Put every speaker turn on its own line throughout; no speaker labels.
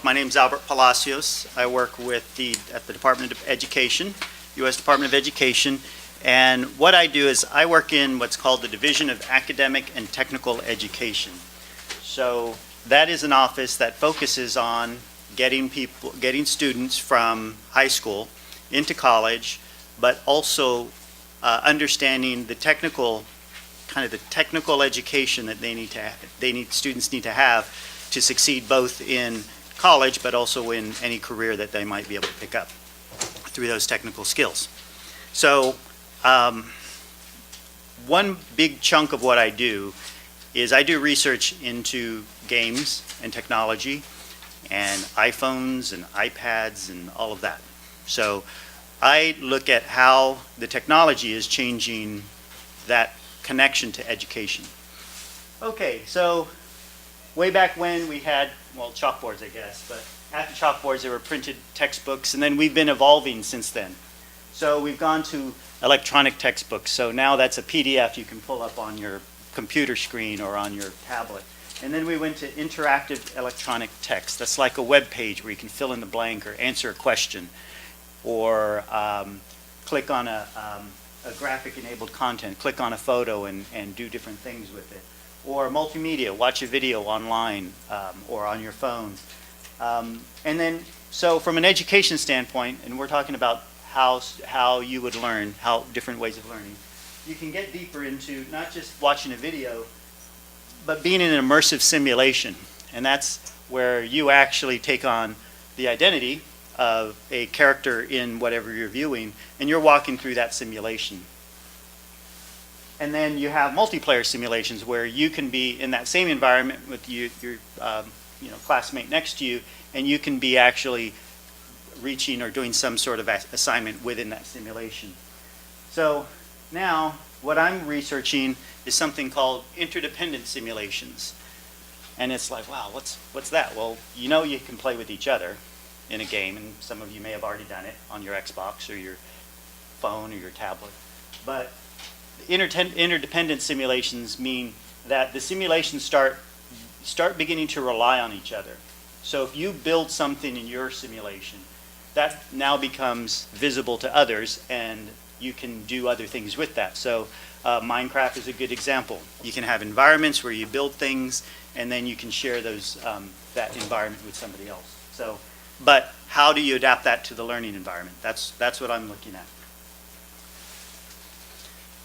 My name is Albert Palacios. I work at the Department of Education, U.S. Department of Education, and what I do is I work in what's called the Division of Academic and Technical Education. So that is an office that focuses on getting students from high school into college, but also understanding the technical education that students need to have to succeed both in college, but also in any career that they might be able to pick up through those technical skills. So one big chunk of what I do is I do research into games and technology and iPhones and iPads and all of that. So I look at how the technology is changing that connection to education. Okay, so way back when we had, well, chalkboards, I guess, but after chalkboards there were printed textbooks, and then we've been evolving since then. So we've gone to electronic textbooks. So now that's a PDF you can pull up on your computer screen or on your tablet. And then we went to interactive electronic text. That's like a web page where you can fill in the blank or answer a question or click on a graphic-enabled content, click on a photo and do different things with it. Or multimedia, watch a video online or on your phone. And then, so from an education standpoint, and we're talking about how you would learn, how different ways of learning, you can get deeper into not just watching a video, but being in an immersive simulation. And that's where you actually take on the identity of a character in whatever you're viewing, and you're walking through that simulation. And then you have multiplayer simulations where you can be in that same environment with your classmate next to you, and you can be actually reaching or doing some sort of assignment within that simulation. So now what I'm researching is something called interdependent simulations. And it's like, wow, what's that? Well, you can play with each other in a game, and some of you may have already done it on your Xbox or your phone or your tablet. But interdependent simulations mean that the simulations start beginning to rely on each other. So if you build something in your simulation, that now becomes visible to others, and you can do other things with that. So Minecraft is a good example. You can have environments where you build things, and then you can share that environment with somebody else. So, but how do you adapt that to the learning environment? That's what I'm looking at.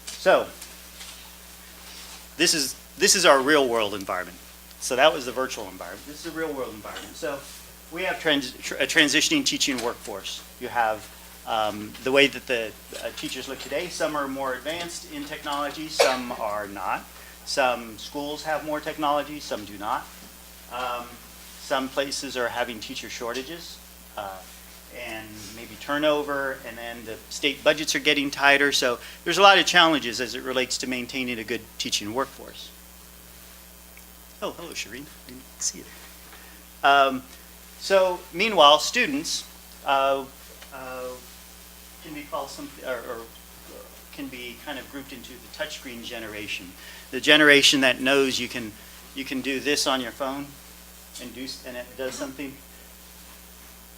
So this is our real world environment. So that was the virtual environment. This is a real world environment. So we have a transitioning teaching workforce. You have the way that the teachers look today. Some are more advanced in technology, some are not. Some schools have more technology, some do not. Some places are having teacher shortages and maybe turnover, and then the state budgets are getting tighter. So there's a lot of challenges as it relates to maintaining a good teaching workforce. Oh, hello, Shireen. I didn't see you. So meanwhile, students can be called or can be kind of grouped into the touchscreen generation. The generation that knows you can do this on your phone and it does something.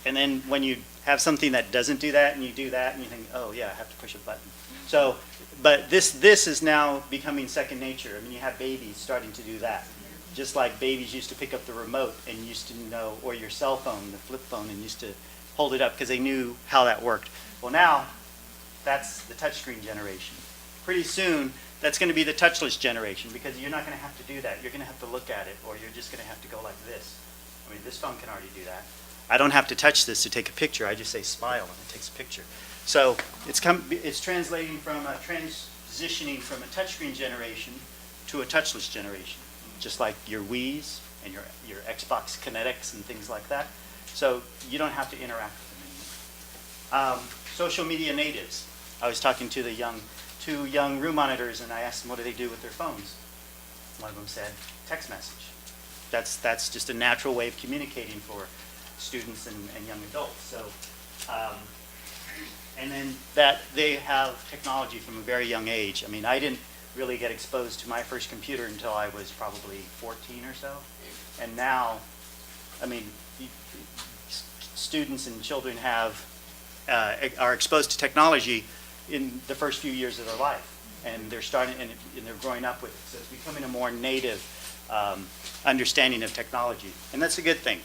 And then when you have something that doesn't do that, and you do that, and you think, oh yeah, I have to push a button. So, but this is now becoming second nature. I mean, you have babies starting to do that. Just like babies used to pick up the remote and used to know, or your cell phone, the flip phone, and used to hold it up because they knew how that worked. Well, now that's the touchscreen generation. Pretty soon, that's going to be the touchless generation, because you're not going to have to do that. You're going to have to look at it, or you're just going to have to go like this. I mean, this phone can already do that. I don't have to touch this to take a picture. I just say smile and it takes a picture. So it's translating from transitioning from a touchscreen generation to a touchless generation, just like your Wii's and your Xbox Kinetics and things like that. So you don't have to interact with them anymore. Social media natives. I was talking to two young room monitors, and I asked them what do they do with their phones. One of them said text message. That's just a natural way of communicating for students and young adults. So, and then that they have technology from a very young age. I mean, I didn't really get exposed to my first computer until I was probably 14 or so, and now I mean, students and children are exposed to technology in the first few years of their life, and they're starting and they're growing up with it. So it's becoming a more native understanding of technology, and that's a good thing.